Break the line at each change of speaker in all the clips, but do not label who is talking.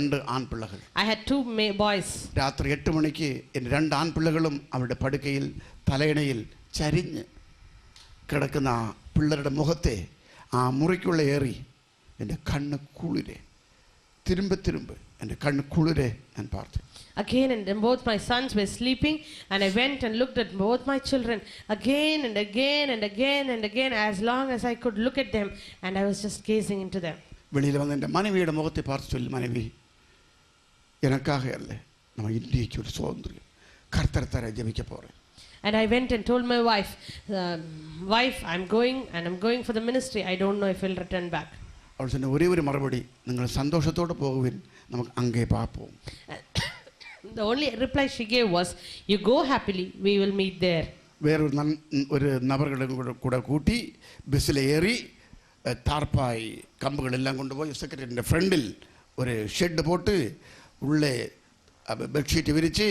രണ്ട് ആൺപിള്ളകൾ.
I had two boys.
രാത്രി 8 മണിക്ക് എൻ്റെ രണ്ട് ആൺപിള്ളകളും അവരുടെ പടുക്കയിൽ തലയിണയിൽ ചരിഞ്ഞ് കിടക്കുന്ന ആ പിള്ളേരുടെ മുഖത്തെ ആ മുറിക്കുള്ള ഏറി എൻ്റെ കണ്ണ് കുളിരെ തിരുമ്പ് എൻ്റെ കണ്ണ് കുളിരെ ഞാൻ പാർത്തു.
Again and both my sons were sleeping, and I went and looked at both my children again and again and again and again, as long as I could look at them, and I was just gazing into them.
வெளியில் வந்து എൻ്റെ மனைவியோட முகத்தை பார்த்து சொல்லி, மனைவி எனக்காக அல்ல, நம்ம இந்தியக்கு ஒரு சுதந்திரம் கர்த்தர் தர ஜெபிக்க போறேன்.
And I went and told my wife, wife, I'm going for the ministry. I don't know if I'll return back.
അവൾ சொன்ன ஒரே ஒரு மறுபடி, நீங்கள் சந்தோஷத்தோடு போகுவின், நமக்கு அங்கே பார்ப்போம்.
The only reply she gave was, you go happily, we will meet there.
ஒரு நபர்களும் கூட கூட்டி பஸ்ஸில் ஏறி தார்பாய் கம்புகள் எல்லாம் கொண்டு போய் செக்ரட்டரியின் ஃப்ரெண்டில் ஒரு ஷெட்டு போட்டு உள்ளே பெட்ஷீட் விரித்து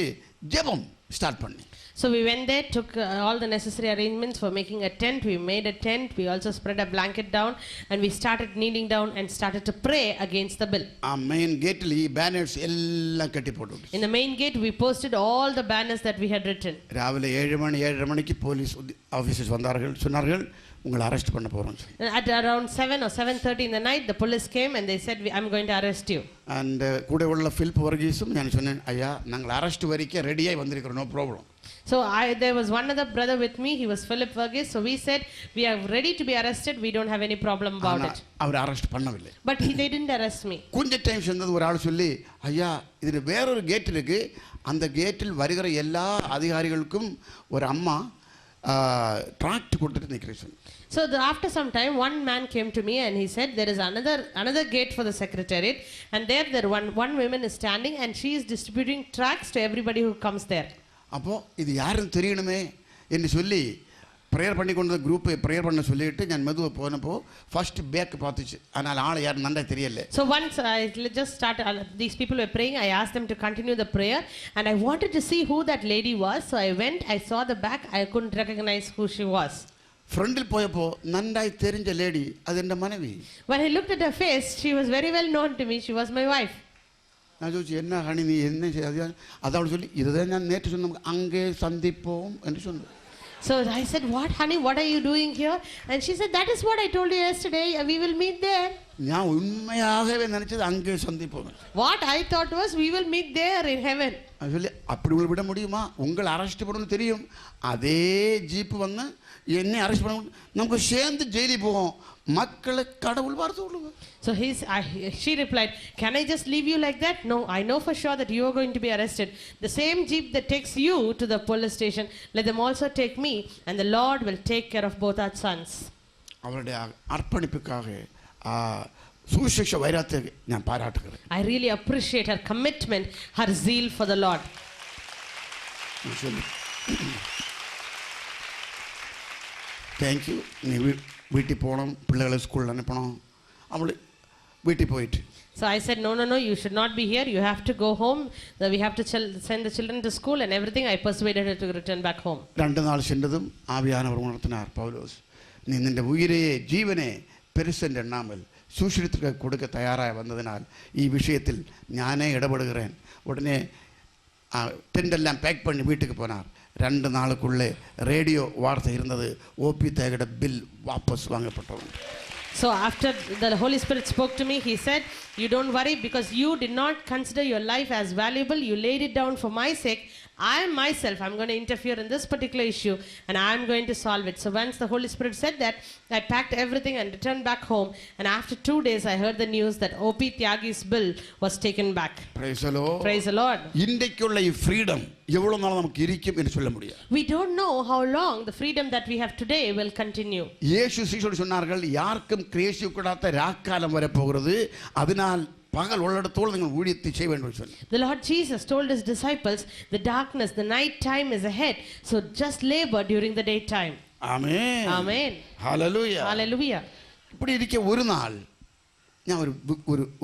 ஜெபம் ஸ்டார்ட் பண்ணி.
So we went there, took all the necessary arrangements for making a tent. We made a tent. We also spread a blanket down, and we started kneeling down and started to pray against the bill.
Main gate li banners எல்லாம் கட்டி போட்டு.
In the main gate we posted all the banners that we had written.
ராவிலே 7 மணிக்கு police officers வந்தார்கள், சொன்னார்கள் உங்களை arrest பண்ண போறோம்.
At around 7 or 7:30 in the night, the police came and they said, I'm going to arrest you.
And கூட உள்ள Philip வர்கீஸும் நான் சொன்னேன், ஐயா நாங்கள் அரெஸ்ட் வரைக்கும் ரெடியாய் வந்திருக்கிறோம், no problem.
So there was one other brother with me. He was Philip Verghese. So we said, we are ready to be arrested. We don't have any problem about it.
அவர் arrest பண்ணவில்லை.
But they didn't arrest me.
கொஞ்ச time சென்றது ஒரு ஆள் சொல்லி, ஐயா இதுல வேறொரு கேட் இருக்கு, அந்த கேட்டில் வருகிற எல்லா அதிகாரிகளுக்கும் ஒரு அம்மா டிராக்ட் கொடுத்துட்டு நிக்கிறேன்.
So after some time, one man came to me and he said, there is another gate for the secretariat, and there one woman is standing and she is distributing tracts to everybody who comes there.
அப்போ இது யாருன்னு தெரியணுமே என்று சொல்லி prayer பண்ணி கொண்டு group prayer பண்ண சொல்லிட்டு நான் மெதுவாக போனப்போ ஃபர்ஸ்ட் பேக் பார்த்துச்சு, அதனால் ஆள் யாரும் நன்றா தெரியல.
So once I just started, these people were praying, I asked them to continue the prayer and I wanted to see who that lady was. So I went, I saw the back, I couldn't recognize who she was.
ஃப்ரண்டில் போயப்போ நன்றாய் தெரிஞ்ச lady, அது என் மனைவி.
When I looked at her face, she was very well known to me. She was my wife.
நான் சொல்லிச்சு, என்ன honey நீ என்ன அதான் சொல்லி, இதுதான் நான் நேற்று சொன்ன அங்கே சந்திப்போம் என்று சொன்னேன்.
So I said, what honey, what are you doing here? And she said, that is what I told you yesterday, we will meet there.
நான் உண்மையாகவே நினைச்சது அங்கே சந்திப்போம்.
What I thought was, we will meet there in heaven.
அது சொல்லி, அப்படி உங்களை விட முடியுமா, உங்களை அரெஸ்ட் பண்ணணும்னு தெரியும், அதே ஜீப்பு வந்து என்னை அரெஸ்ட் பண்ண நமக்கு சேர்ந்து ஜெயிலுக்கு போவோம், மக்களை கடவுள் பார்த்து விடுவோம்.
So she replied, can I just leave you like that? No, I know for sure that you are going to be arrested. The same jeep that takes you to the police station, let them also take me, and the Lord will take care of both our sons.
அவருடைய அர்ப்பணிப்புக்காக சுவிசேஷ வைராத்தை நான் பாராட்டுகிறேன்.
I really appreciate her commitment, her zeal for the Lord.
Thank you. நீ வீட்டுக்கு போகணும், பிள்ளைகளை ஸ்கூலில் அனுப்பணும், அவளை வீட்டுக்கு போயிட்டு.
So I said, no, you should not be here. You have to go home. We have to send the children to school and everything. I persuaded her to return back home.
2 நாள் சென்றதும் ஆவியானவர் உணர்த்தினார், பவுலோஸ் நீ நின்ற உயிரையே ஜீவனே பெருசென்று எண்ணாமல் சுவிசேஷத்திற்கு கொடுக்க தயாராக வந்ததினால் ഈ விஷயத்தில் ഞാനே ഇടപെടുகிறேன். உடனே டெண்டெல்லாம் பேக் பண்ணி வீட்டுக்கு போனார். 2 நாளுக்குள்ளே ரேடியோ வார்த்தை இருந்தது, ஓபி தேகட பில் வாபஸ் வாங்கப்பட்டோம்.
So after the Holy Spirit spoke to me, he said, you don't worry, because you did not consider your life as valuable. You laid it down for my sake. I myself, I'm going to interfere in this particular issue and I'm going to solve it. So once the Holy Spirit said that, I packed everything and returned back home. And after 2 days, I heard the news that O.P. Tyagi's bill was taken back.
Praise the Lord.
Praise the Lord.
இன்றைக்குள்ள இந்த freedom எவ்வளவு நாள் நமக்கு இருக்கும் என்று சொல்ல முடியாது.
We don't know how long the freedom that we have today will continue.
இயேசு சீஷர்கள் சொன்னார்கள், யாருக்கும் கிரேசி கூடாத ராக்காலம் வர போகிறது, அதனால் பகல் உள்ளடத்தோடு நீங்கள் ஊழியத்தை செய்ய வேண்டும் என்று சொன்னார்.
The Lord Jesus told his disciples, the darkness, the night time is ahead, so just labor during the daytime.
Amen.
Amen.
Hallelujah.
Hallelujah.
இப்படி இருக்க ஒரு நாள் நான்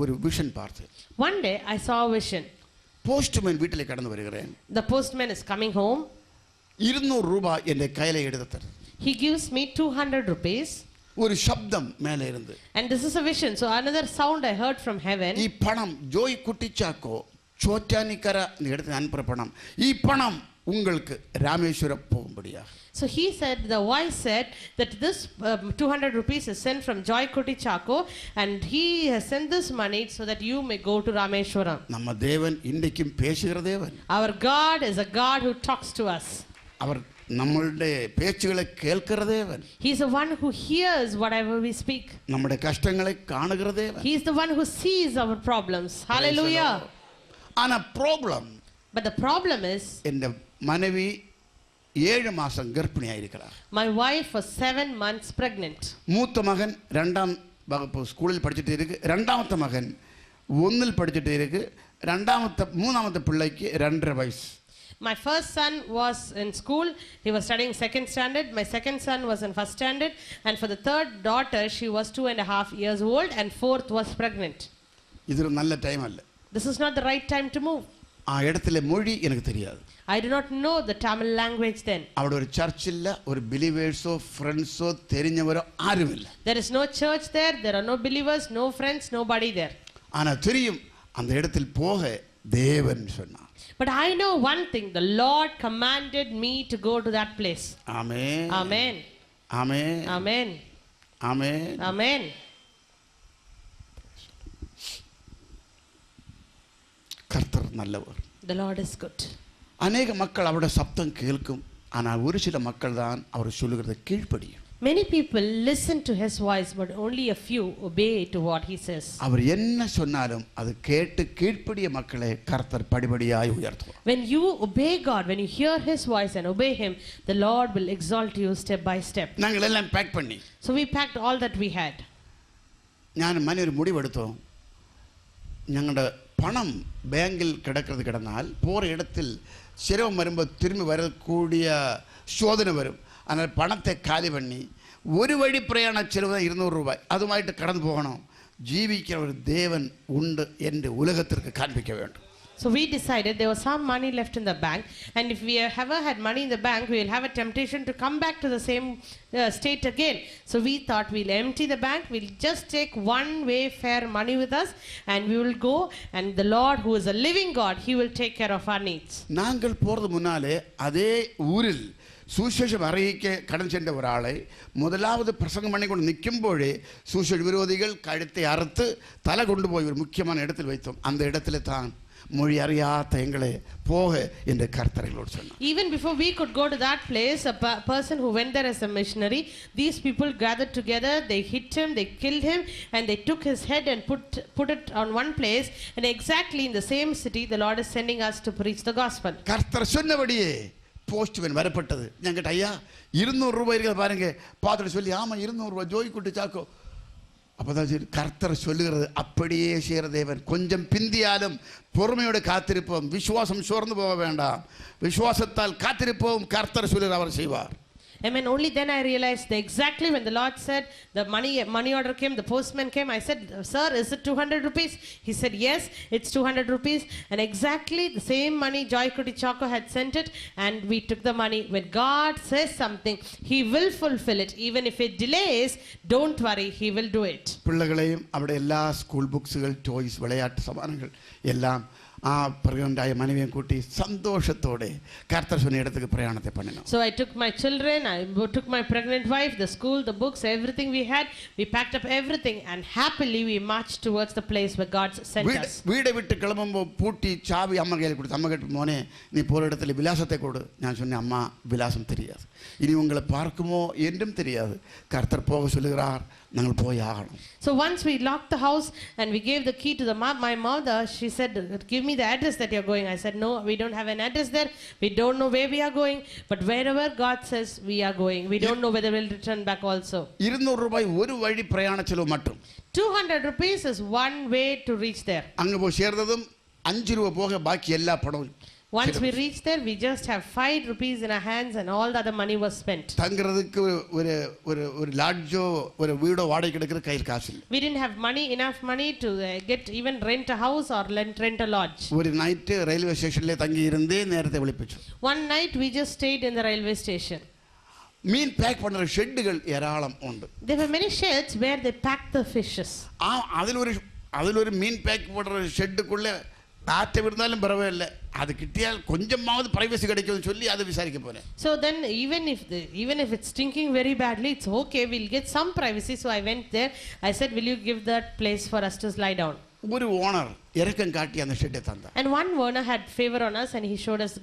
ஒரு விஷன் பார்த்தேன்.
One day I saw a vision.
Postman வீட்டிலே கடந்து வருகிறேன்.
The postman is coming home.
200 ரூபாய் என் கையில எடுத்து தர.
He gives me 200 rupees.
ஒரு சப்தம் மேலே இருந்து.
And this is a vision. So another sound I heard from heaven.
ഈ പണം ജോയ് കുട്ടിച്ചാക്കോ ചോറ്റാനിക്കര എന്ന ഇടത്തിന് അൻപുറ പണം ഈ പണം உங்களுக்கு Rameswaram போகும்படியாக.
So he said, the voice said that this 200 rupees is sent from Joy Kuti Chako and he has sent this money so that you may go to Rameshwaram.
நம்ம தேவன் இன்றைக்கும் பேசுகிற தேவன்.
Our God is a God who talks to us.
அவர் நம்மளுடைய பேச்சுகளை கேட்கிற தேவன்.
He is the one who hears whatever we speak.
நம்முடைய கஷ்டங்களை காணுகிற தேவன்.
He is the one who sees our problems. Hallelujah.
ஆனா problem,
But the problem is,
இந்த மனைவி 7 மாசம் கர்ப்பிணியாயிருக்கிறார்.
my wife was 7 months pregnant.
மூத்த மகன் 2ஆம் வகுப்பு ஸ்கூலில் படிச்சுட்டு இருக்கு. இரண்டாமത്തെ மகன் 1ல் படிச்சுட்டு இருக்கு. மூணாமത്തെ பிள்ளைக்கு 2.5 வயசு.
My first son was in school. He was studying 2nd standard. My second son was in 1st standard. And for the third daughter, she was 2.5 years old. And 4th was pregnant.
இது ஒரு நல்ல time அல்ல.
This is not the right time to move.
இடத்துல மொழி எனக்கு தெரியாது.
I do not know the Tamil language then.
അവിടെ ഒരു ചർച്ചില്ല, ഒരു ബിലീവേഴ്സോ ഫ്രണ്ട്സോ தெரிஞ்சவரோ ആരും ഇല്ല.
There is no church there. There are no believers, no friends, nobody there.
ஆனா தெரியும் அந்த இடத்தில் போக தேவன் சொன்னார்.
But I know one thing. The Lord commanded me to go to that place.
Amen.
Amen.
Amen.
Amen.
Amen.
Amen.
கர்த்தர் நல்லவர்.
The Lord is good.
அநேக மக்கள் அவருடைய சத்தம் கேட்கும், ஆனால் ஒரு சில மக்கள் தான் அவர் சொல்லுகிறதை கீழ்ப்படியும்.
Many people listen to his voice, but only a few obey to what he says.
அவர் என்ன சொன்னாலும் அது கேட்டு கீழ்ப்படிய மக்களை கர்த்தர் படிப்படியாய் உயர்த்துவார்.
When you obey God, when you hear his voice and obey him, the Lord will exalt you step by step.
நாங்கள் எல்லாம் பேக் பண்ணி,
So we packed all that we had.
ഞാൻ ഒരു முடிவெடுத்தோம். ഞങ്ങളുടെ പണം ബാങ്കിൽ കിടന്നാൽ പോற இடத்தில் சிரமம் வருമ്പോൾ திரும்பி வரக்கூடிய சோதனை வரும். அதனால் பணத்தை காலி பண்ணி ஒரு வழி பிரயாண செலவு தான் 200 ரூபாய், அதுமாയിട്ട് கடந்து போகணும். ஜீவிக்கிற ஒரு தேவன் உண்டு என்று உலகத்திற்கு காண்பிக்க வேண்டும்.
So we decided there was some money left in the bank, and if we ever had money in the bank, we will have a temptation to come back to the same state again. So we thought we'll empty the bank, we'll just take one way fare money with us, and we will go, and the Lord, who is a living God, he will take care of our needs.
நாங்கள் போறது முன்னாலே அதே ஊரில் சுவிசேஷம் அறிவிக்க கடன் சென்ற ஒரு ஆளை முதலாவது பிரசங்கம் பண்ணி கொண்டு நிற்கும்போதே சுவிசேஷ விரோதிகள் கழுத்தை அறுத்து தலை கொண்டு போய் ஒரு முக்கியமான இடத்தில் வைத்தோம். அந்த இடத்துல தான் மொழி அறியாத எங்களை போக என்று கர்த்தர்களோடு சொன்னார்.
Even before we could go to that place, a person who went there as a missionary, these people gathered together, they hit him, they killed him, and they took his head and put it on one place, and exactly in the same city the Lord is sending us to preach the gospel.
கர்த்தர் சொன்னபடியே postman வரப்பட்டது. என்கிட்ட ஐயா 200 ரூபாய் இருக்கிற பாருங்க பார்த்துட்டு சொல்லி, ஆமாம் 200 ரூபாய் ஜோய் குட்டி சாக்கோ. அப்போதான் சரி, கர்த்தர் சொல்லுகிறது அப்படியே செய்கிற தேவன். கொஞ்சம் பிந்தியாலும் பொறுமையோடு காத்திருப்போம், விசுவாசம் சோர்ந்து போக வேண்டாம், விசுவாசத்தால் காத்திருப்போம், கர்த்தர் சொல்லுகிற அவர் செய்வார்.
Amen. Only then I realized that exactly when the Lord said the money order came, the postman came, I said, sir, is it 200 rupees? He said, yes, it's 200 rupees. And exactly the same money Joy Kuti Chako had sent it, and we took the money. When God says something, he will fulfill it. Even if it delays, don't worry, he will do it.
பிள்ளைகளையும் அவருடைய எல்லா school புக்ஸுகள், toys, விளையாட்டு சாமான்கள் எல்லாம் பிரகண்டாய மனைவியை கூட்டி சந்தோஷத்தோடு கர்த்தர் சொன்ன இடத்துக்கு பிரயாணத்தை பண்ணினோம்.
So I took my children, I took my pregnant wife, the school, the books, everything we had. We packed up everything and happily we marched towards the place where God sent us.
வீடை விட்டு கிளம்பும்போது பூட்டி சாவி அம்மா கையில் கொடுத்து, அம்மா கிட்ட மோனே நீ போகிற இடத்துல விலாசத்தை கொடு. நான் சொன்னேன், அம்மா விலாசம் தெரியாது, இனி உங்களை பார்க்குமோ என்றும் தெரியாது, கர்த்தர் போக சொல்லுகிறார், நாங்கள் போய் ஆகணும்.
So once we locked the house and we gave the key to my mother, she said, give me the address that you're going. I said, no, we don't have an address there, we don't know where we are going, but wherever God says we are going, we don't know whether we'll return back also.
200 ரூபாய் ஒரு வழி பிரயாண செலவு மட்டும்.
200 rupees is one way to reach there.
அங்கே போய் சேர்ந்ததும் 5 ரூபாய் போக பாக்கி எல்லா பணம்.
Once we reached there, we just have 5 rupees in our hands and all the other money was spent.
தங்கிறதுக்கு ஒரு லாட்ஜோ ஒரு வீடோ வாடகை எடுக்கிற கையில் காசு இல்லை.
We didn't have enough money to get even rent a house or rent a lodge.
ஒரு night railway ஸ்டேஷன்ல தங்கி இருந்து நேரத்தை விழிப்பிச்சு.
One night we just stayed in the railway station.
மீன் பேக் பண்ணுற ஷெட்டுகள் ஏராளம் உண்டு.
There were many sheds where they packed the fishes.
அதில் ஒரு மீன் பேக் பண்ணுற ஷெட்டுக்குள்ளே காற்று விழுந்தாலும் பரவாயில்லை, அது கிட்டியால் கொஞ்சமாவது பிரைவசி கிடைக்கும்னு சொல்லி அதை விசாரிக்க போனேன்.
So then even if it's stinking very badly, it's okay, we'll get some privacy. So I went there. I said, will you give that place for us to lie down?
ஒரு owner இறக்கம் காட்டி அந்த ஷெட்டை தந்தா.
And one owner had favor on us and he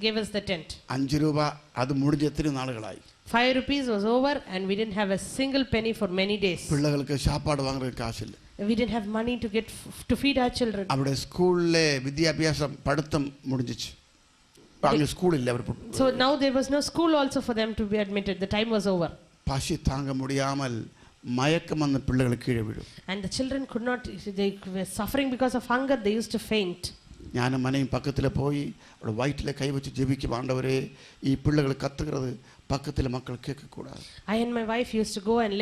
gave us the tent.
₹5 அது முடிஞ்ச எத்தனை நாளுகளாய்.
₹5 was over and we didn't have a single penny for many days.
பிள்ளைகளுக்கு சாப்பாடு வாங்குறதுக்கு காசு இல்லை.
We didn't have money to feed our children.
அவருடைய ஸ்கூல்ல வித்யாபியாசம் படித்தம் முடிஞ்சிச்சு. அங்க ஸ்கூல் இல்ல அவர்.
So now there was no school also for them to be admitted. The time was over.
பசி தாங்க முடியாமல் மயக்கம் அந்த பிள்ளைகளுக்கு கீழே விழும்.
And the children could not, they were suffering because of hunger. They used to faint.
ஞான மனைவி பக்கத்தில் போய் அவரோட வயிற்றில் கை வச்சு ஜெபிக்க, ஆண்டவரே ഈ பிள்ளைகள் கத்துக்கிறது பக்கத்தில் மக்கள் கேட்கக்கூடாது.
I and my wife used to go and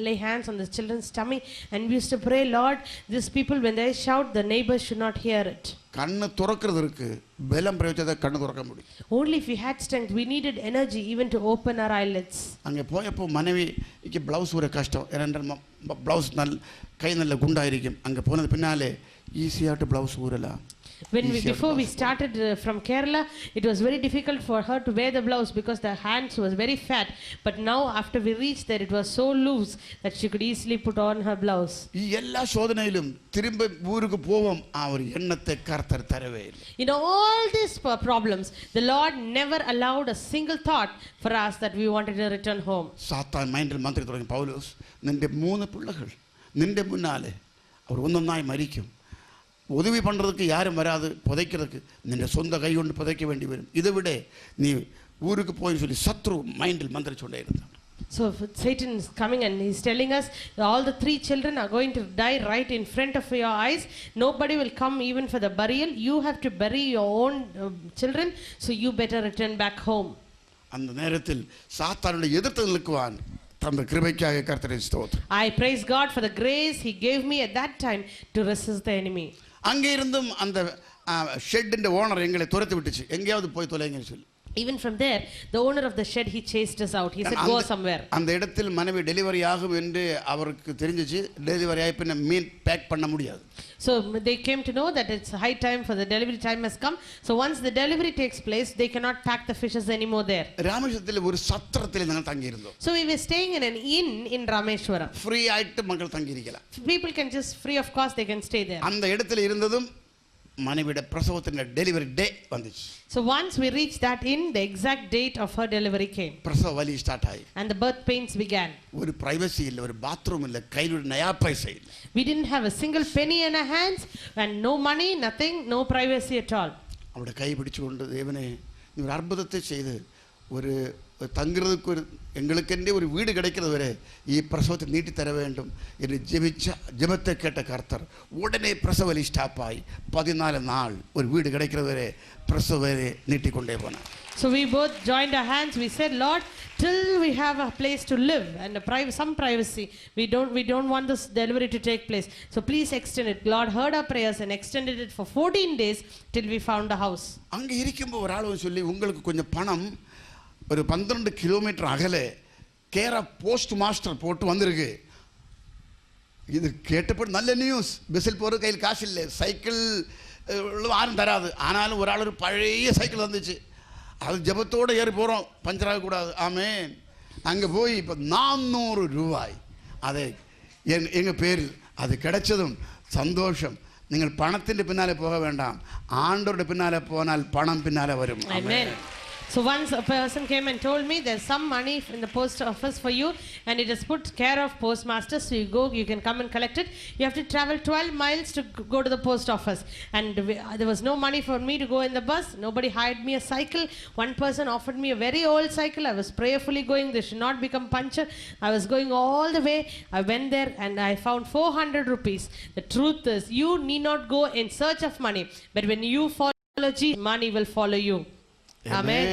lay hands on the children's tummy and we used to pray, Lord, these people when they shout, the neighbors should not hear it.
கண்ணு துறக்கிறது இருக்கு, பலம் பிரயோஜனத்தை கண்ணு துறக்க முடியும்.
Only if we had strength, we needed energy even to open our eyelids.
அங்கே போயப்போ மனைவிக்கு blouse ஒரு கஷ்டம், ஏனென்றால் ப்ளவுஸ் கை நல்ல குண்டாயிருக்கும். அங்கே போனது பின்னாலே ஈஸியாட்டு blouse ஊறலாம்.
Before we started from Kerala, it was very difficult for her to wear the blouse because the hands was very fat. But now after we reached there, it was so loose that she could easily put on her blouse.
எல்லா சோதனையிலும் திரும்ப ஊருக்கு போவோம் அவர் எண்ணத்தை கர்த்தர் தரவே இல்லை.
In all these problems, the Lord never allowed a single thought for us that we wanted to return home.
சாத்தான் மைண்டில் மந்திரி தொடங்கி, பவுலோஸ் നിന്റെ 3 പിള്ളകൾ നിന്റെ മുന്നാലെ അവർ ഒന്നൊന്നായി മരിക്കും, உதவி பண்ணுறதுக்கு யாரும் வராது, புதைக்கிறதுக்கு நின்ற சொந்த கை கொண்டு புதைக்க வேண்டி வரும், இதை விட நீ ஊருக்கு போய் சொல்லி சத்ரு மைண்டில் மந்திரிச்சு கொண்டே இருந்தான்.
So Satan is coming and he's telling us all the 3 children are going to die right in front of your eyes. Nobody will come even for the burial. You have to bury your own children, so you better return back home.
அந்த நேரத்தில் சாத்தானுடைய எதிர்த்து நிற்குவான். தந்த கிருபைக்காக கர்த்தரை ஸ்தோத்திரம்.
I praise God for the grace he gave me at that time to resist the enemy.
அங்கே இருந்தும் அந்த ஷெட்டின் ஓனர் எங்களை துரத்தி விட்டுச்சு, எங்கேயாவது போய் தொலைங்கன்னு சொல்லி.
Even from there, the owner of the shed, he chased us out. He said, go somewhere.
அந்த இடத்தில் மனைவி டெலிவரி ஆகும் என்று அவருக்கு தெரிஞ்சிச்சு. டெலிவரி ஆகி பின்ன மீன் பேக் பண்ண முடியாது.
So they came to know that it's high time for the delivery time has come. So once the delivery takes place, they cannot pack the fishes anymore there.
ராமேஸ்வரத்தில் ஒரு சத்திரத்தில் நாங்கள் தங்கி இருந்தோம்.
So we were staying in an inn in Rameshwaram.
Free ஆயிட்டு மக்கள் தங்கி இருக்கலாம்.
People can just free of cost they can stay there.
அந்த இடத்துல இருந்ததும் மனைவியோட பிரசவத்தின் டெலிவரி டே வந்துச்சு.
So once we reached that inn, the exact date of her delivery came.
பிரசவ வலி ஸ்டார்ட் ஆயி.
And the birth pains began.
ஒரு பிரைவசி இல்ல, ஒரு பாத்ரூம் இல்ல, கையில ஒரு நயா பைசா இல்ல.
We didn't have a single penny in our hands and no money, nothing, no privacy at all.
அவருடைய கை பிடிச்சு கொண்டு, தேவனே நீ ஒரு அற்புதத்தை செய்து ஒரு தங்குறதுக்கு ஒரு எங்களுக்கென்றே ஒரு வீடு கிடைக்கிறது வரை பிரசவத்தை நீட்டி தர வேண்டும் என்று ஜெபத்தை கேட்ட கர்த்தர் உடனே பிரசவ வலி ஸ்டாப் ஆகி 14 நாள் ஒரு வீடு கிடைக்கிறது வரை பிரசவ வலி நீட்டிக்கொண்டே போனார்.
So we both joined our hands. We said, Lord, till we have a place to live and some privacy, we don't want this delivery to take place. So please extend it. Lord heard our prayers and extended it for 14 days till we found a house.
அங்க இருக்கும்போது ஒரு ஆளு சொல்லி, உங்களுக்கு கொஞ்சம் பணம் ஒரு 12 kilometre அகலே கேரா post master போட்டு வந்திருக்கு. இது கேட்டப்போ நல்ல நியூஸ். பஸ்ஸில் போகிற கையில் காசு இல்லை, சைக்கிள் யாரும் தராது. ஆனாலும் ஒரு ஆள் ஒரு பழைய சைக்கிள் வந்துச்சு, அது ஜபத்தோடு ஏறி போகிறோம், பஞ்சர் ஆகக்கூடாது. ஆமேன். அங்கே போய் இப்போ ₹400 அதை எங்கள் பேரில் அது கிடைச்சதும் சந்தோஷம். நீங்கள் பணத்தின் பின்னாலே போக வேண்டாம், ஆண்டோட பின்னாலே போனால் பணம் பின்னாலே வரும்.
Amen. So once a person came and told me there's some money in the post office for you and it is put care of postmaster, so you can come and collect it. You have to travel 12 miles to go to the post office, and there was no money for me to go in the bus. Nobody hired me a cycle. One person offered me a very old cycle. I was prayerfully going, this should not become puncture. I was going all the way. I went there and I found 400 rupees. The truth is, you need not go in search of money, but when you follow Jesus, money will follow you. Amen.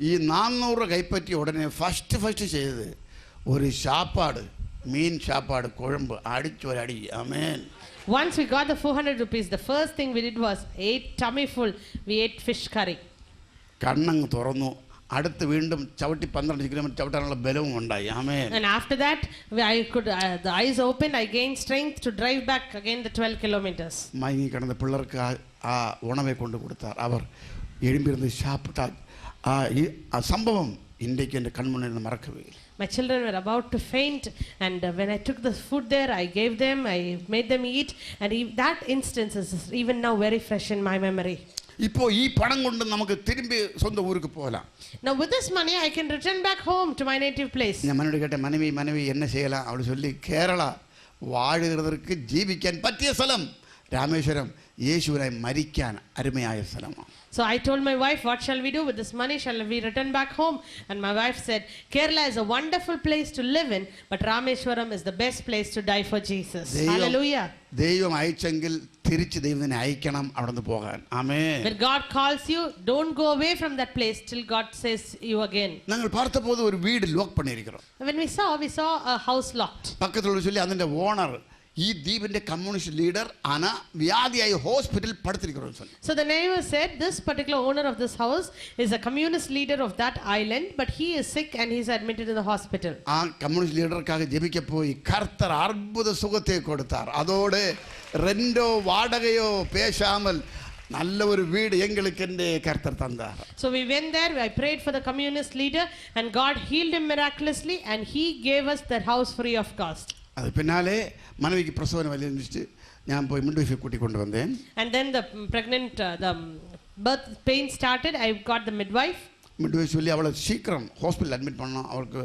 ഈ 400 കൈപ്പറ്റി ഉടനെ first ചെയ്തത് ഒരു സാപ്പാട്, മീൻ സാപ്പാട് കുഴമ്പ് അടിച്ചൊരടി. ആമേൻ.
Once we got the 400 rupees, the first thing we did was ate tummy full. We ate fish curry.
കണ്ണങ്ങ് തുറന്നു, അടുത്ത് വീണ്ടും ചവിട്ടി 12 kilometre ചവിട്ടാനുള്ള ബലവും ഉണ്ടായി. ആമേൻ.
And after that, the eyes opened, I gained strength to drive back again the 12 kilometers.
മയങ്ങി കിടന്ന പിള്ളേർക്ക് ആ ഉണവെ കൊണ്ട് കൊടുത്താർ. അവർ എഴുമ്പിരുന്ന് സാപ്പിട്ടാൽ ആ സംഭവം ഇന്ത്യക്ക് എൻ്റെ കൺമുന്നിൽ നിന്ന് മറക്കവേ.
My children were about to faint, and when I took the food there, I gave them, I made them eat, and that instance is even now very fresh in my memory.
ഇപ്പോൾ ഈ പണം കൊണ്ട് നമുക്ക് തിരുമ്പി സ്വന്തം ഊർക്ക് പോകலாம்.
Now with this money I can return back home to my native place.
ഞാൻ മനോട് കേട്ട മനവി എന്നെ ചെയ്യலாம் അവൾ சொல்லி കേരള വാഴുகிறதற்கு ജീവിക്കാൻ പറ്റിയ സ്ഥലം രാമേശ്വരം യേശുവിനായി മരിക്കാൻ അരുമയായ സ്ഥലമാണ്.
So I told my wife, what shall we do with this money? Shall we return back home? And my wife said, Kerala is a wonderful place to live in, but Rameshwaram is the best place to die for Jesus. Hallelujah.
ദൈവം അയച്ചെങ്കിൽ തിരിച്ച് ദൈവത്തിനെ അയക്കണം അവിടുന്ന് പോകാൻ. ആമേൻ.
When God calls you, don't go away from that place till God says you again.
ഞങ്ങൾ பார்த்தபோது ஒரு வீடு லாக் பண்ணியிருக்கிறோம்.
When we saw a house locked.
பக்கத்துல சொல்லி അതിന്റെ ഓണർ ഈ ദ്വീപിന്റെ കമ്മ്യൂണിസ്റ്റ് ലീഡർ ആനാ വ്യാധിയായി ഹോസ്പിറ്റൽ പടുത്തിരിക്കുന്നു പറഞ്ഞു.
So the neighbor said this particular owner of this house is a communist leader of that island, but he is sick and he is admitted in the hospital.
ആ communist ലീഡർക്കാக ജെபிக்க പോയി കർത്തർ അത്ഭുത സുഖത്തെ കൊടുത്താർ. അതോടെ റെന്റോ വാടകയോ പേശാமல் நல்ல ஒரு வீடு எங்களுக்கு என்று கர்த்தர் தந்தார்.
So we went there, I prayed for the communist leader, and God healed him miraculously, and he gave us that house free of cost.
அது பின்னாலே மனைவிக்கு பிரசவம் வலி இருந்துச்சு. நான் போய் மிட்வைஃபை கூட்டி கொண்டு வந்தேன்.
And then the birth pain started. I got the midwife.
Midwife சொல்லி அவளை சீக்கிரம் ஹாஸ்பிட்டல் அட்மிட் பண்ணணும், அவருக்கு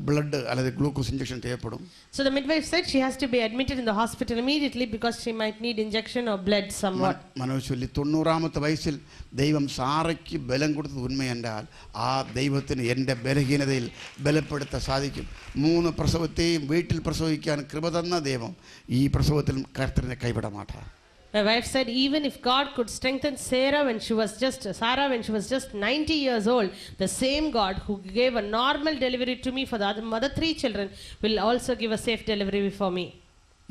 பிளட் அல்லது குளுக்கோஸ் இன்ஜெக்ஷன் தேவைப்படும்.
So the midwife said she has to be admitted in the hospital immediately because she might need injection or blood somewhat.
Manoj சொல்லி 90ാമത്തെ വയസ്സിൽ ദൈവം സാറയ്ക്ക് ബലം കൊടുത്തത് ഉണ്മയെന്നാൽ ആ ദൈവത്തിന് എൻ്റെ ബലഹീനതയിൽ ബലപ്പെടുത്താൻ സാധിക്കും. 3 പ്രസവത്തെയും വീട്ടിൽ പ്രസവിക്കാൻ കൃപ തന്ന ദൈവം ഈ പ്രസവത്തിൽ കർത്തരിനെ കൈവിട മാട്ടാ.
My wife said even if God could strengthen Sarah when she was just 90 years old, the same God who gave a normal delivery to me for the other 3 children will also give a safe delivery for me.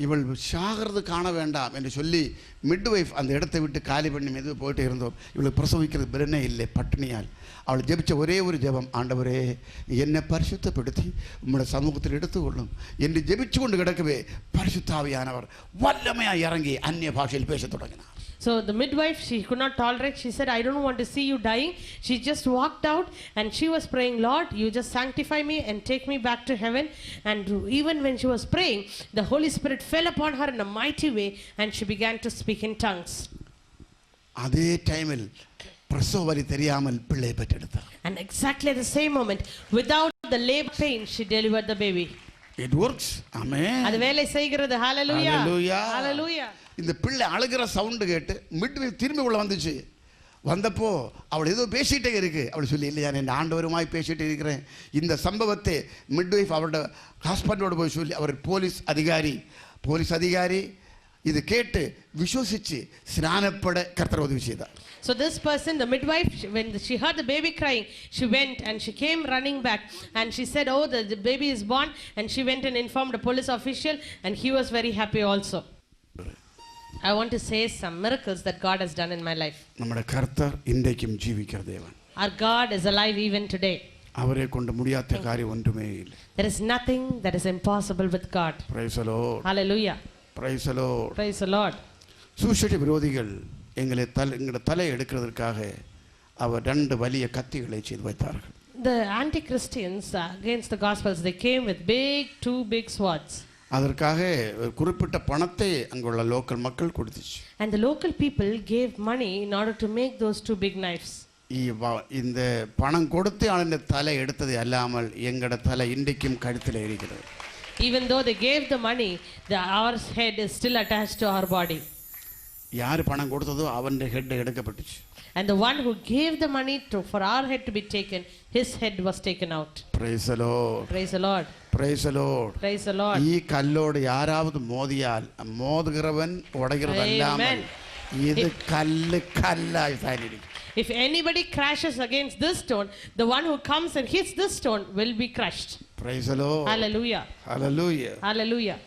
இவள் சாகிறது காண வேண்டாம் என்று சொல்லி midwife அந்த இடத்தை விட்டு காலி பண்ணி மெது போயிட்டே இருந்தோம். இவளுக்கு பிரசவிக்கிறது பலனே இல்லை பட்டினியால். அவள் ஜெபிச்ச ஒரே ஒரு ஜெபம், ஆண்டவரே என்னை பரிசுத்தப்படுத்தி உம்முடைய சமூகத்தில் எடுத்துக்கொள்ளும் என்று ஜெபிச்சு கொண்டு கிடக்கவே பரிசுத்த ஆவியானவர் வல்லமையாக இறங்கி அந்நிய பாஷையில் பேசத் தொடங்கினார்.
So the midwife, she could not tolerate. She said, I don't want to see you dying. She just walked out and she was praying, Lord, you just sanctify me and take me back to heaven. And even when she was praying, the Holy Spirit fell upon her in a mighty way and she began to speak in tongues.
அதே டைமில் பிரசவ வலி தெரியாமல் பிள்ளை பெற்றெடுத்தார்.
And exactly at the same moment, without the labor pain, she delivered the baby.
It works. Amen.
அது வேலை செய்கிறது. Hallelujah.
Hallelujah.
Hallelujah.
இந்த பிள்ளை அழுகிற சவுண்டு கேட்டு மிட்வைஃப் திரும்பி உள்ள வந்துச்சு. வந்தப்போ அவள் ஏதோ பேசிகிட்டே இருக்கு. அவள் சொல்லி இல்லையா நான் ஆண்டவருமாய் பேசிகிட்டு இருக்கிறேன். இந்த சம்பவத்தை மிட்வைஃப் அவரோட ஹஸ்பண்டோடு போய் சொல்லி அவர் போலீஸ் அதிகாரி இது கேட்டு விசுவசிச்சு ஸ்நானப்பட கர்த்தர் உதவி செய்தார்.
So this person, the midwife, when she heard the baby crying, she went and she came running back and she said, oh, the baby is born, and she went and informed a police official and he was very happy also. I want to say some miracles that God has done in my life.
நம்முடைய கர்த்தர் இன்றைக்கும் ஜீவிக்கிற தேவன்.
Our God is alive even today.
அவரை கொண்டு முடியாத காரியம் ஒன்றுமே இல்லை.
There is nothing that is impossible with God.
Praise the Lord.
Hallelujah.
Praise the Lord.
Praise the Lord.
சூஷடி விரோதிகள் எங்களை தலை எடுக்கிறதுக்காக அவர் 2 வலிய கத்திகளை செய்து வைத்தார்கள்.
The anti-Christians against the gospels, they came with two big swords.
அதற்காக ஒரு குறிப்பிட்ட பணத்தை அங்குள்ள லோக்கல் மக்கள் கொடுத்துச்சு.
And the local people gave money in order to make those 2 big knives.
இந்த பணம் கொடுத்து அவன் தலை எடுத்தது அல்லாமல் எங்கட தலை இன்றைக்கும் கழுத்தில் இருக்கிறது.
Even though they gave the money, our head is still attached to our body.
யார் பணம் கொடுத்ததோ அவன் head எடுக்கப்பட்டுச்சு.
And the one who gave the money for our head to be taken, his head was taken out.
Praise the Lord.
Praise the Lord.
Praise the Lord.
Praise the Lord.
ഈ കല്ലോട് யாராவது மோதியால் மோதுகிறவன் உடைகிறது அல்லாமல் இது கல்லாய் சாரிடும்.
If anybody crashes against this stone, the one who comes and hits this stone will be crushed.
Praise the Lord.
Hallelujah.
Hallelujah.
Hallelujah.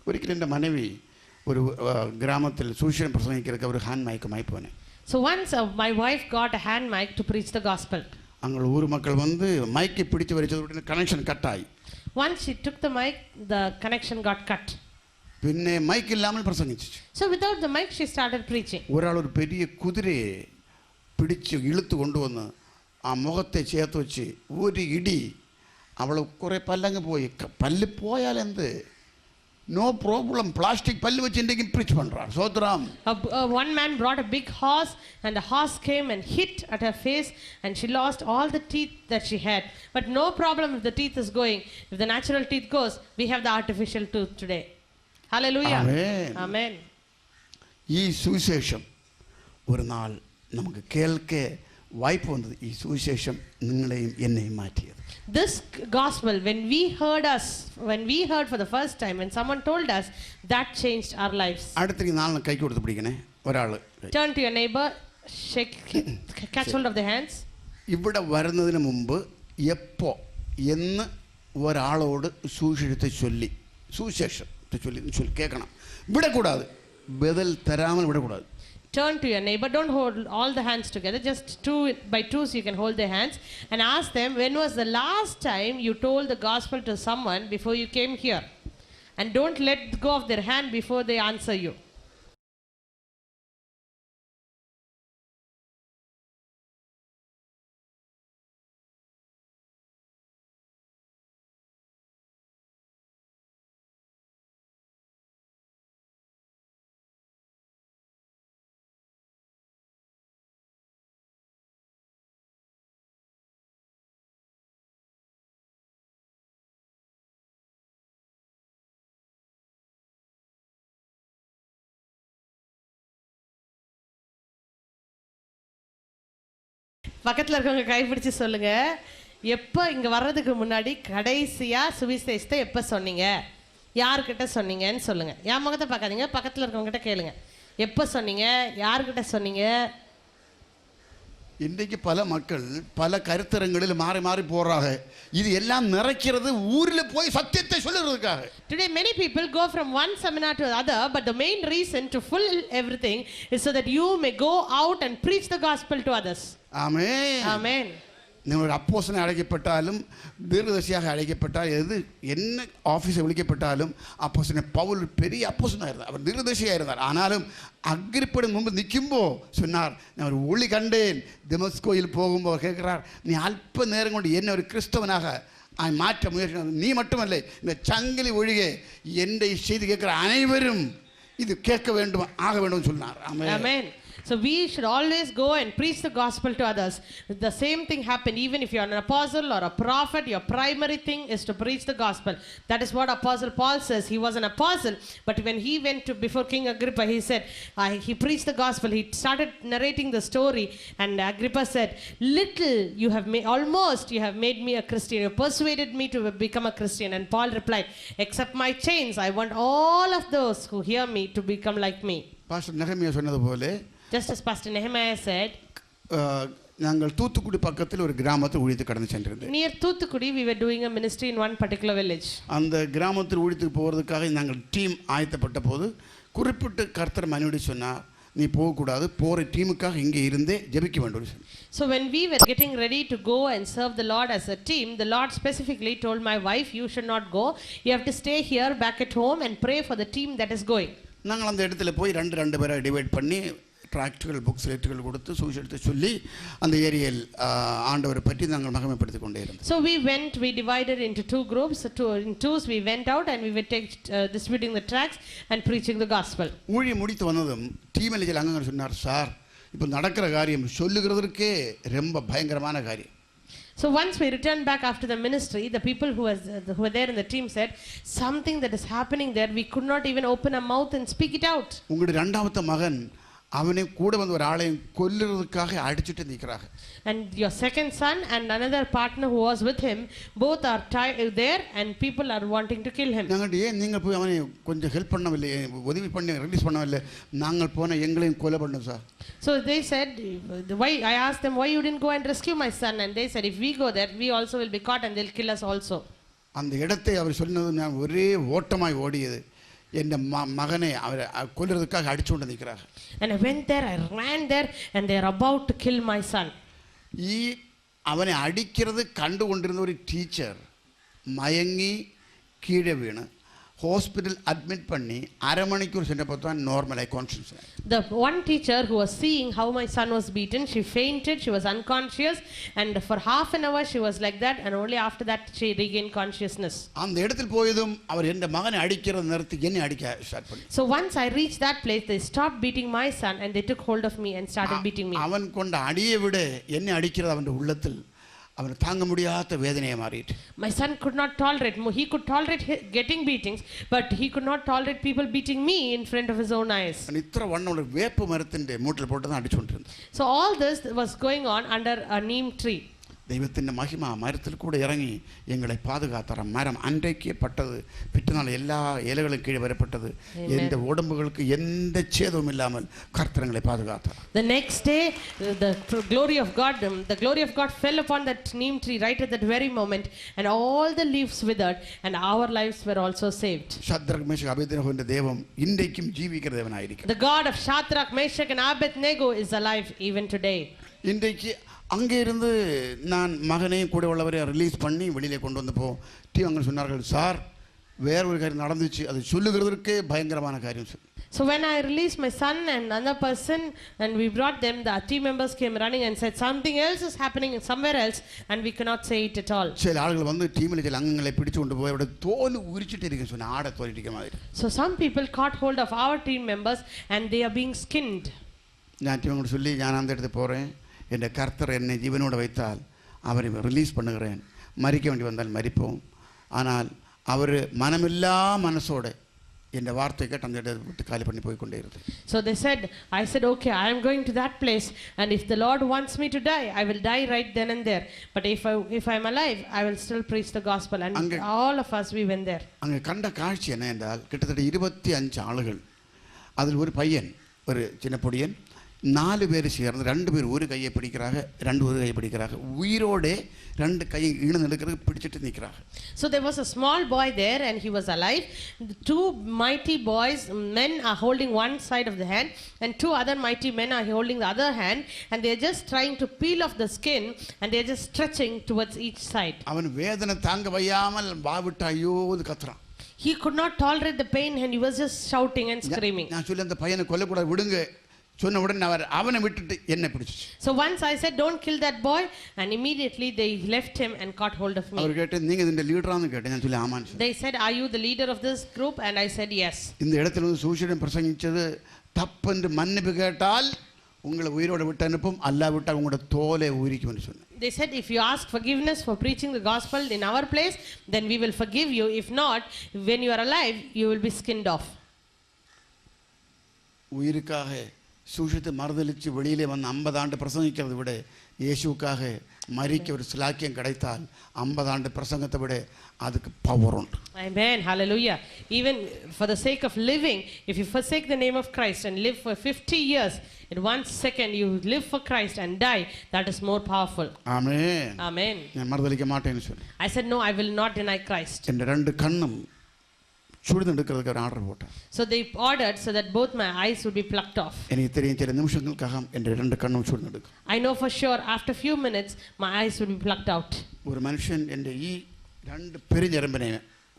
ഒരിക്കലും എൻ്റെ മനവി ഒരു ഗ്രാമത്തിൽ സുവിശേഷം പ്രസംഗിக்கிறதுக்கு ഒരു hand മൈക്കുമായി പോനെ.
So once my wife got a hand mic to preach the gospel.
அங்கே ஊர் மக்கள் வந்து மைக்கை பிடிச்சு வச்சது உடனே கனெக்ஷன் கட் ஆகி
Once she took the mic, the connection got cut.
பின்னே மைக் இல்லாமல் பிரசங்கிச்சு.
So without the mic, she started preaching.
ஒரு ஆள் ஒரு பெரிய குதிரையை பிடிச்சு இழுத்து கொண்டு வந்து முகத்தை சேர்த்து வச்சு ஒரு இடி அவளை குறை பல்லங்க போய் பல்லு போயால் எந்த நோ ப்ராப்ளம் பிளாஸ்டிக் பல்லு வச்சு இன்றைக்கு ப்ரீச் பண்ணுறார் சோத்ராம்.
One man brought a big horse and the horse came and hit at her face and she lost all the teeth that she had. But no problem if the teeth is going. If the natural teeth goes, we have the artificial tooth today. Hallelujah.
Amen.
Amen.
ഈ സുവിശേഷം ഒരു നാൾ നമുക്ക് കേൾക്കെ വായ്പ വന്നത് ഈ സുവിശേഷം നിങ്ങളെയും എന്നെയും മാറ്റിയത്.
This gospel, when we heard for the first time, when someone told us, that changed our lives.
അടുത്ത നാളിന് കൈ കൊടുത്ത് പിടിക്കണേ ഒരാൾ.
Turn to your neighbor, catch hold of the hands.
ഇവിടെ വരുന്നതിന് മുമ്പ് എപ്പോ എന്ന് ഒരാളോട് സുവിശേഷത്തെ ചൊല്ലി കേൾക്കണം. ഇവിടെ കൂടാതെ ബദൽ തരാമൽ ഇവിടെ കൂടാതെ.
Turn to your neighbor, don't hold all the hands together, just two by twos you can hold their hands and ask them, when was the last time you told the gospel to someone before you came here? And don't let go of their hand before they answer you. பக்கத்தில் இருக்கவங்க கைப்பிடிச்சு சொல்லுங்க, எப்போ இங்கே வர்றதுக்கு முன்னாடி கடைசியாக சுவிசேஷத்தை எப்போ சொன்னீங்க, யார்கிட்ட சொன்னீங்கன்னு சொல்லுங்கள். என் முகத்தை பார்க்காதீங்க, பக்கத்தில் இருக்கவங்ககிட்ட கேளுங்க, எப்போ சொன்னீங்க, யார்கிட்ட சொன்னீங்க.
இன்றைக்கு பல மக்கள் பல கருத்தரங்களில் மாறி மாறி போறாங்க. இது எல்லாம் நிறைக்கிறது ஊரில் போய் சத்தியத்தை சொல்லுறதுக்காக.
Today many people go from one seminar to the other, but the main reason to fill everything is so that you may go out and preach the gospel to others.
Amen.
Amen.
நீங்கள் அப்போஸ்தலன் அழைக்கப்பட்டாலும் தீர்க்கதரிசியாக அழைக்கப்பட்டால் என்ன ஆஃபீஸை விളിக்கப்பட்டாலும் அப்போஸ்தலன் பவுல் பெரிய அப்போஸ்தலனாக இருந்தார், அவர் தீர்க்கதரிசியாக இருந்தார். ஆனாலும் அக்கிரிப்படின் முன்பு நிற்கும்போது சொன்னார், நான் ஒரு ஒளி கண்டேன். தெமஸ்கோயில் போகும்போது கேட்குறார், நீ அல்ப நேரம் கொண்டு என்ன ஒரு கிறிஸ்தவனாக மாற்ற முயற்சி, நீ மட்டுமல்ல இந்த சங்கிலி ஒழிகே என்னை செய்து கேட்குற அனைவரும் இது கேட்க வேண்டும் ஆக வேண்டும் சொன்னார்.
ஆமென். So we should always go and preach the gospel to others. The same thing happened even if you are an apostle or a prophet. Your primary thing is to preach the gospel. That is what Apostle Paul says. He was an apostle, but when he went to before King Agrippa, he said he preached the gospel. He started narrating the story, and Agrippa said, "Little you have made, almost you have made me a Christian. You persuaded me to become a Christian." And Paul replied, "Except my chains, I want all of those who hear me to become like me."
Pastor நெகமியா சொன்னது போல,
just as Pastor Nehemiah said,
நாங்கள் தூத்துக்குடி பக்கத்தில் ஒரு கிராமத்தில் ஊழியத்துக்கு கடந்து சென்றிருந்தோம்.
near Thuthukudi we were doing a ministry in one particular village.
அந்த கிராமத்தில் ஊழியத்துக்கு போகிறதுக்காக நாங்கள் டீம் ஆயத்தப்பட்ட போது குறிப்பிட்ட கர்த்தர் மனுடி சொன்னார், நீ போகக்கூடாது, போகிற டீமுக்காக இங்கே இருந்தே ஜெபிக்க வேண்டும்.
So when we were getting ready to go and serve the Lord as a team, the Lord specifically told my wife, you should not go, you have to stay here back at home and pray for the team that is going.
நாங்கள் அந்த இடத்துல போய் ரெண்டு பேரை divide பண்ணி ட்ராக்டுகள் books லெட்டர்கள் கொடுத்து சுவிசேஷத்தை சொல்லி அந்த ஏரியாவில் ஆண்டவரை பற்றி நாங்கள் மகிமைப்படுத்தி கொண்டே இருந்தோம்.
So we divided into two groups. In twos we went out and we were distributing the tracts and preaching the gospel.
ஊழியம் முடித்து வந்ததும் டீம் மேனேஜர் அங்கே சொன்னார், சார் இப்போ நடக்கிற காரியம் சொல்லுகிறதுக்கே ரொம்ப பயங்கரமான காரியம்.
So once we returned back after the ministry, the people who were there in the team said, something that is happening there, we could not even open our mouth and speak it out.
உங்களுடைய இரண்டாவது மகன் அவனை கூட வந்து ஒரு ஆளையும் கொல்லுறதுக்காக அடிச்சிட்டு நிற்கிறாங்க.
And your second son and another partner who was with him, both are there and people are wanting to kill him.
நாங்கள் ஏன் நீங்கள் போய் அவனை கொஞ்சம் ஹெல்ப் பண்ணவில்லை, உதவி பண்ணி ரிலீஸ் பண்ணவில்லை, நாங்கள் போன எங்களையும் கொலை பண்ணோம் sir.
So they said, why? I asked them, why you didn't go and rescue my son? And they said, if we go there, we also will be caught and they'll kill us also.
அந்த இடத்தை அவர் சொன்னது நான் ஒரே ஓட்டமாய் ஓடியது, என் மகனை அவரை கொல்லுறதுக்காக அடிச்சு கொண்டு நிற்கிறாங்க.
And I went there, I ran there and they are about to kill my son.
ഈ അവനെ അടിക്കുന്നത് കണ്ടുകൊണ്ടിരുന്ന ഒരു ടീച്ചർ മയങ്ങി കീഴെ വീണ് ഹോസ്പിറ്റൽ അഡ്മിറ്റ് പണി അരമണിക്കൂർ ചെന്നപ്പോൾ നോർമലായി കോൺഷ്യൻസ് ആയി.
The one teacher who was seeing how my son was beaten, she fainted, she was unconscious, and for half an hour she was like that, and only after that she regained consciousness.
அந்த இடத்தில் போயதும் அவர் എൻ്റെ மகனை அடிக்கிறத நிறுத்தி என்னை அடிக்க start பண்ணி.
So once I reached that place, they stopped beating my son and they took hold of me and started beating me.
அவன் கொண்ட அடியை விட என்னை அடிக்கிறது அவனுடைய உள்ளத்தில் அவன் தாங்க முடியாத வேதனையை மாறிட்டு.
My son could not tolerate, he could tolerate getting beatings, but he could not tolerate people beating me in front of his own eyes.
ഇത്ര വണ്ണമുള്ള വേപ്പ് മരത്തിന്റെ മൂട്ടിൽ pot അടിച്ചുകൊണ്ടിരുന്നു.
So all this was going on under a neem tree.
ദൈവത്തിൻ്റെ മഹിമ മരത്തിൽ കൂടെ ഇറങ്ങി ഞങ്ങളെ പാതുകാത്തറ മരം അൻഡയ്ക്കപ്പെട്ടത് പിറ്റന്നാൾ എല്ലാ ഇലകളും കീഴെ വരപ്പെട്ടത് എൻ്റെ ഉടമ്പുകൾക്ക് എന്ത് ഛേദവുമില്ലാமல் കർത്തരങ്ങളെ പാതുകാത്തറ.
The next day the glory of God fell upon that neem tree right at that very moment, and all the leaves withered and our lives were also saved.
Shadrak Meshach അബേദ്നെഗോവിന്റെ ദൈവം ഇന്നേക്കും ജീവിക്കുന്ന ദൈവനായിരിക്കും.
The God of Shadrach, Meshach and Abednego is alive even today.
இன்றைக்கு அங்கே இருந்து நான் மகனையும் கூட உள்ளவரை release பண்ணி வெளியிலே கொண்டு வந்தப்போ அவங்க சொன்னார்கள், சார் வேற ஒரு காரியம் நடந்துச்சு, அது சொல்லுகிறதுக்கே பயங்கரமான காரியம்.
So when I released my son and another person and we brought them, the team members came running and said something else is happening somewhere else and we cannot say it at all.
சில ஆளுகள் வந்து டீமில் சில அங்கங்களை பிடிச்சு கொண்டு போய் அவரோட தோல் உரிச்சிட்டு இருக்கு சொன்ன ஆடை தோலிட்டிக்க மாதிரி.
So some people caught hold of our team members and they are being skinned.
ഞാൻ இவங்க சொல்லி நான் அந்த இடத்துக்கு போகிறேன், എൻ്റെ കർത്തർ എന്നെ ജീവനോടെ வைத்தால் அவரை ரிலீஸ் பண்ணுகிறேன், மறிக்க வேண்டி வந்தால் மறிப்போம், ஆனால் அவர் மனமில்லா மனசோட എൻ്റെ வார்த்தை கேட்டு அந்த இடத்தை விட்டு காலி பண்ணி போய் கொண்டே இருந்தது.
So they said, I said, okay, I am going to that place, and if the Lord wants me to die, I will die right then and there. But if I am alive, I will still preach the gospel. And all of us, we went there.
அங்கே கண்ட காட்சி என்ன என்றால் கிட்டத்தட்ட 25 ஆளுகள், அதில் ஒரு பையன், ஒரு சின்ன பொடியன், 4 பேர் சேர்ந்து 2 பேர் ஒரு கையை பிடிக்கிறாங்க, 2 ஒரு கையை பிடிக்கிறாங்க, உயிரோட 2 கையை ஈழ்ந்து நிற்கிறது பிடிச்சிட்டு நிற்கிறாங்க.
So there was a small boy there and he was alive. The 2 mighty boys, men are holding one side of the hand and 2 other mighty men are holding the other hand, and they are just trying to peel off the skin and they are just stretching towards each side.
அவன் வேதனை தாங்க வையாமல் வாவிட்டு ஐயோது கத்துறான்.
He could not tolerate the pain and he was just shouting and screaming.
நான் சொல்லி அந்த பையனை கொல்லக்கூடாது விடுங்க சொன்ன உடனே அவனை விட்டுட்டு என்ன பிடிச்சிச்சு.
So once I said don't kill that boy, and immediately they left him and caught hold of me.
அவர் கேட்டு நீங்க இந்த லீடரான்னு கேட்டேன். நான் சொல்லி ஆமான்னு சொன்னேன்.
They said, are you the leader of this group? And I said yes.
இந்த இடத்துல வந்து சூஷியன் பிரசங்கிச்சது தப்பென்று மன்னிப்பு கேட்டால் உங்களை உயிரோடு விட்டு அனுப்பும், அல்லா விட்டால் உங்களோட தோலை உரிக்கும்னு சொன்னேன்.
They said if you ask forgiveness for preaching the gospel in our place, then we will forgive you. If not, when you are alive, you will be skinned off.
உயிருக்காக சூஷித்து மறுதளித்து வெளியிலே வந்து 50 ஆண்டு பிரசங்கிக்கிறதை விட இயேசுக்காக மரிக்க ஒரு சிலாக்கியம் கிடைத்தால் 50 ஆண்டு பிரசங்கத்தை விட அதுக்கு பவர் உண்டு.
Amen. Hallelujah. Even for the sake of living, if you forsake the name of Christ and live for 50 years, in 1 second you live for Christ and die, that is more powerful.
Amen.
Amen.
நான் மறுதளிக்க மாட்டேன்னு சொன்னேன்.
I said no, I will not deny Christ.
என் 2 கண்ணும் சுடுதெடுக்கிறதுக்கு ஒரு order போட்டேன்.
So they ordered so that both my eyes would be plucked off.
எனக்கு தெரியும் சில நிமிஷங்களுக்காக என் 2 கண்ணும் சுடுதெடுக்கும்.
I know for sure after few minutes my eyes would be plucked out.
ஒரு மனுஷன் என்ற 2 பெருஞ்செரம்பினை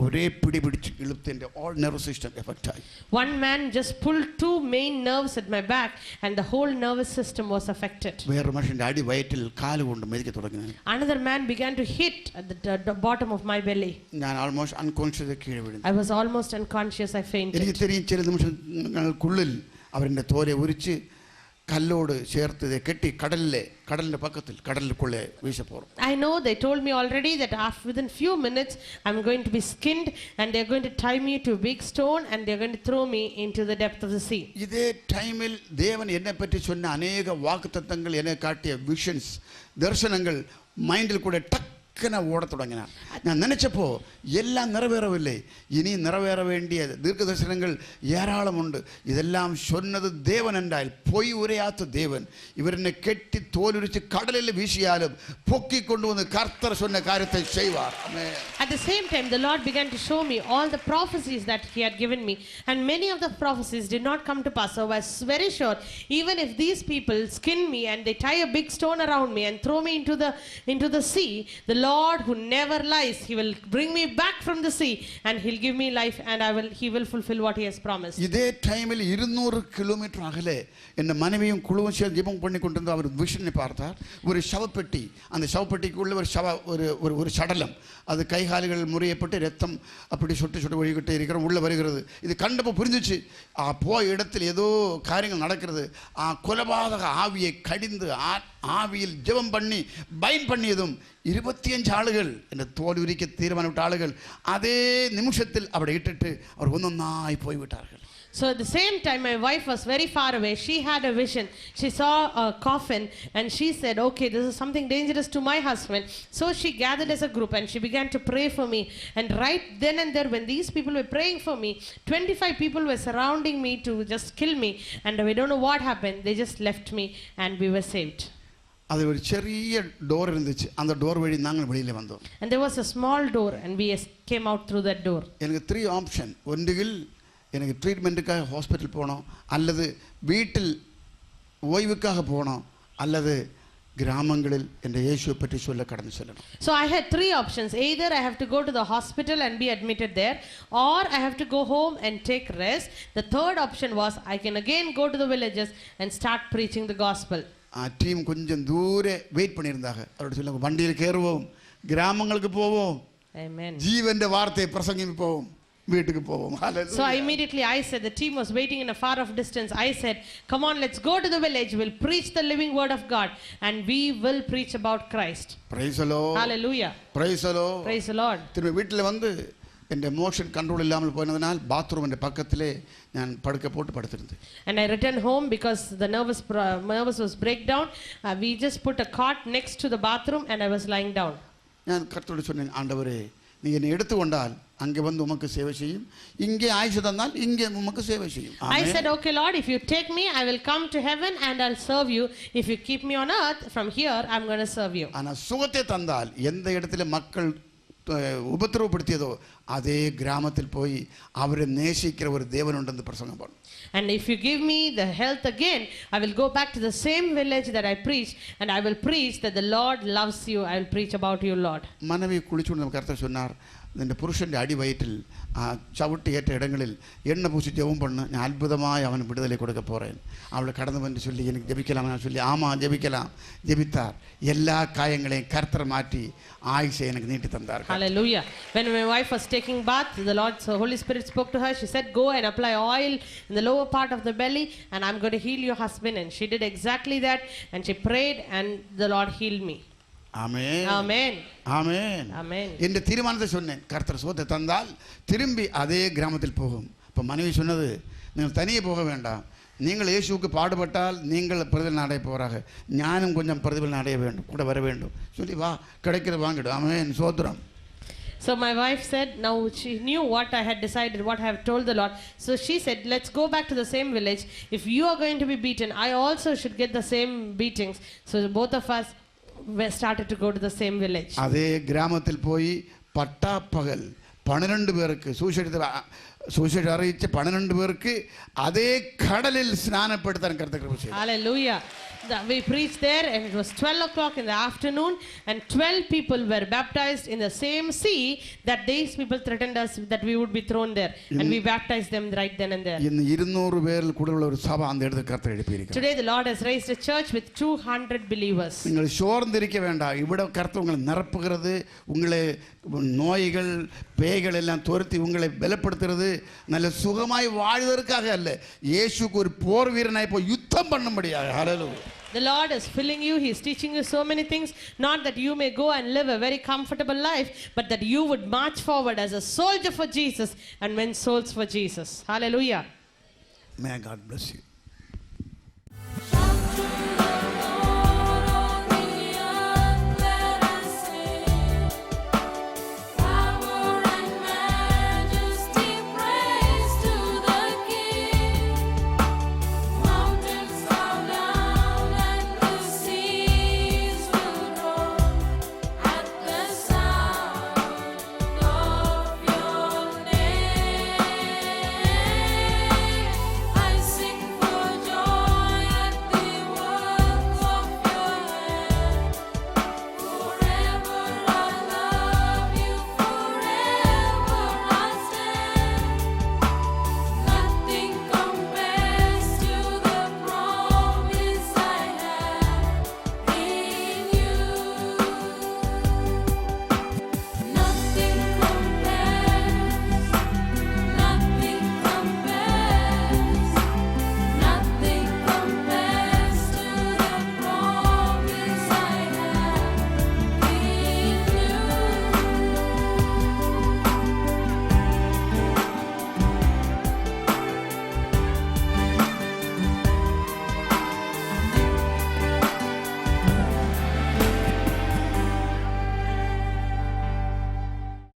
ஒரே பிடி பிடிச்சு இழுத்து என்ற all nervous system effect ஆகி.
One man just pulled 2 main nerves at my back and the whole nervous system was affected.
வேற மனுஷന്റെ அடி வயிற்றில் கால் கொண்டு மிதிக்க தொடங்கினான்.
Another man began to hit at the bottom of my belly.
நான் almost unconscious கீழே விழுந்தேன்.
I was almost unconscious. I fainted.
എനിക്ക് தெரியும் ചില നിമിഷങ്ങൾക്കുള്ളിൽ അവരുടെ തോലെ ഉരിച്ച് കല്ലോട് ചേർത്ത് കെട്ടി കടലിന്റെ പക്കത്തിൽ കടലിനുള്ളിൽ വീശപ്പോറും.
I know they told me already that within few minutes I'm going to be skinned and they're going to tie me to a big stone and they're going to throw me into the depth of the sea.
இதே டைமில் தேவன் என்னை பற்றி சொன்ன அநேக வாக்குத்தத்தங்கள் என்னை காட்டிய விஷன்ஸ் தரிசனங்கள் மைண்டில் கூட டக் டக்குன்னு ஓட தொடங்கினார். நான் நினைச்சப்போ எல்லாம் நிறைவேறவில்லை, இனி நிறைவேற வேண்டிய தீர்க்க தரிசனங்கள் ஏராளம் உண்டு. இதெல்லாம் சொன்னது தேவன் என்றால் பொய் உரையாத்த தேவன். இவர் என்னை கெட்டி தோலுரிச்சு கடலில் வீசியாலும் பொக்கி கொண்டு வந்து கர்த்தர் சொன்ன காரியத்தை செய்வார்.
At the same time, the Lord began to show me all the prophecies that He had given me, and many of the prophecies did not come to pass. So I was very sure, even if these people skin me and they tie a big stone around me and throw me into the sea, the Lord who never lies, He will bring me back from the sea and He'll give me life, and He will fulfill what He has promised.
இதே டைமில் 200 kilometre அகலே என் மனைவியும் குழுவும் சேர்ந்து ஜெபம் பண்ணி கொண்டிருந்த அவர் விஷனை பார்த்தார். ஒரு சவப்பெட்டி, அந்த சவப்பெட்டிக்குள்ள ஒரு சடலம், அது கைகால்கள் முறியப்பட்டு ரத்தம் அப்படி சொட்டு சொட்டு வழிகிட்டே இருக்கிற உள்ள வருகிறது. இது கண்டப்போ புரிஞ்சிச்சு, போய் இடத்தில் ஏதோ காரியங்கள் நடக்கிறது. கொலபாதக ஆவியை கடிந்து ஆவியில் ஜெபம் பண்ணி பைன் பண்ணியதும் 25 ஆளுகள் என்ற தோல் உரிக்க தீர்மானிட்ட ஆளுகள் அதே நிமிஷத்தில் அவரை இட்டுட்டு அவர் ஒன்னொன்னாய் போய்விட்டார்கள்.
So at the same time, my wife was very far away. She had a vision. She saw a coffin and she said, okay, this is something dangerous to my husband. So she gathered as a group and she began to pray for me. And right then and there, when these people were praying for me, 25 people were surrounding me to just kill me. And we don't know what happened. They just left me and we were saved.
அது ஒரு சிறிய door இருந்துச்சு, அந்த door வழி நாங்கள் வெளியில வந்தோம்.
And there was a small door and we came out through that door.
எனக்கு 3 ஆப்ஷன். ஒன்றில் எனக்கு ட்ரீட்மெண்ட்டுக்காக ஹாஸ்பிட்டல் போனோம், அல்லது வீட்டில் ஓய்வுக்காக போனோம், அல்லது கிராமங்களில் என்ற இயேசுவை பற்றி சொல்ல கடந்து செல்லணும்.
So I had 3 options. Either I have to go to the hospital and be admitted there, or I have to go home and take rest. The third option was I can again go to the villages and start preaching the gospel.
Team கொஞ்சம் தூர wait பண்ணியிருந்தாங்க. அவரோட சொல்லுங்க, வண்டியில் கேறுவோம், கிராமங்களுக்கு போவோம்,
Amen.
ஜீவന്റെ வார்த்தையை பிரசங்கிப்போம், வீட்டுக்கு போவோம்.
So immediately I said, the team was waiting in a far off distance. I said, come on, let's go to the village. We'll preach the living word of God and we will preach about Christ.
Praise the Lord.
Hallelujah.
Praise the Lord.
Praise the Lord.
திரும்ப வீட்டில் வந்து എൻ്റെ emotion control இல்லாமல் போனதனால் பாத்ரூமிൻ്റെ பக்கத்திலே நான் படுக்க போட்டு படுத்திருந்தேன்.
And I returned home because the nervous was breakdown. We just put a cot next to the bathroom and I was lying down.
நான் கர்த்தரோடு சொன்னேன், ஆண்டவரே நீ என்னை எடுத்துக்கொண்டால் அங்கே வந்து உமக்கு சேவை செய்யும், இங்கே ஆயுசு தந்தால் இங்கே உமக்கு சேவை செய்யும்.
I said, okay Lord, if you take me, I will come to heaven and I'll serve you. If you keep me on earth, from here I'm going to serve you.
ஆனால் சுகத்தை தந்தால் எந்த இடத்துல மக்கள் உபத்திரவப்படுத்தியதோ அதே கிராமத்தில் போய் அவரை நேசிக்கிற ஒரு தேவன் உண்டு பிரசங்கம் பண்ணும்.
And if you give me the health again, I will go back to the same village that I preached and I will preach that the Lord loves you. I will preach about you, Lord.
மனைவி குளிச்சு நம்ம கர்த்தர் சொன்னார், இந்த புருஷன் அடி வயிற்றில் சவுட்டு ஏற்ற இடங்களில் எண்ணெய் பூசி ஜெபம் பண்ண, நான் அற்புதமாய் அவன் விடுதலை கொடுக்க போகிறேன். அவளை கடந்து வந்து சொல்லி எனக்கு ஜெபிக்கலாம், நான் சொல்லி ஆமாம் ஜெபிக்கலாம். ஜெபித்தார். எல்லா காயங்களையும் கர்த்தர் மாற்றி ஆயுசை எனக்கு நீட்டி தந்தார்.
Hallelujah. When my wife was taking bath, the Holy Spirit spoke to her. She said, go and apply oil in the lower part of the belly and I'm going to heal your husband. And she did exactly that and she prayed and the Lord healed me.
Amen.
Amen.
Amen.
Amen.
இந்த தீர்மானத்தை சொன்னேன், கர்த்தர் சுகத்தை தந்தால் திரும்பி அதே கிராமத்தில் போகும். இப்போ மனைவி சொன்னது, நீங்கள் தனியே போக வேண்டாம், நீங்கள் இயேசுவுக்கு பாடுபட்டால் நீங்கள் பிரதிபலன் அடைய போகிறாங்க, ஞானம் கொஞ்சம் பிரதிபலன் அடைய வேண்டும், கூட வர வேண்டும் சொல்லி வா, கிடைக்கிறது வாங்கிடும். ஆமென், சோத்திரம்.
So my wife said, now she knew what I had decided, what I have told the Lord. So she said, let's go back to the same village. If you are going to be beaten, I also should get the same beatings. So both of us started to go to the same village.
அதே கிராமத்தில் போய் பட்டாப்பகல் 12 பேருக்கு suicide அறிவிச்ச 12 பேருக்கு அதே கடலில் ஸ்நானப்படுத்த கர்த்தர் கிருபை செய்தார்.
Hallelujah. We preached there and it was 12 o'clock in the afternoon and 12 people were baptized in the same sea that these people threatened us that we would be thrown there and we baptized them right then and there.
இந்த 200 பேரில் கூட உள்ள ஒரு சபை அந்த இடத்துக்கு கர்த்தர் எழுப்பியிருக்கிறார்.
Today the Lord has raised a church with 200 believers.
நீங்கள் சோர்ந்திருக்க வேண்டாம், இவ்வளவு கர்த்தர் உங்களை நிரப்புகிறது, உங்களை நோய்கள் பேய்கள் எல்லாம் துரத்தி உங்களை பலப்படுத்துறது நல்ல சுகமாய் வாழ்வதற்காக அல்ல, இயேசுக்கு ஒரு போர் வீரனாய் போய் யுத்தம் பண்ணும்படியாக. ஹல்லேலூயா.
The Lord is filling you. He is teaching you so many things. Not that you may go and live a very comfortable life, but that you would march forward as a soldier for Jesus and win souls for Jesus. Hallelujah.
May God bless you.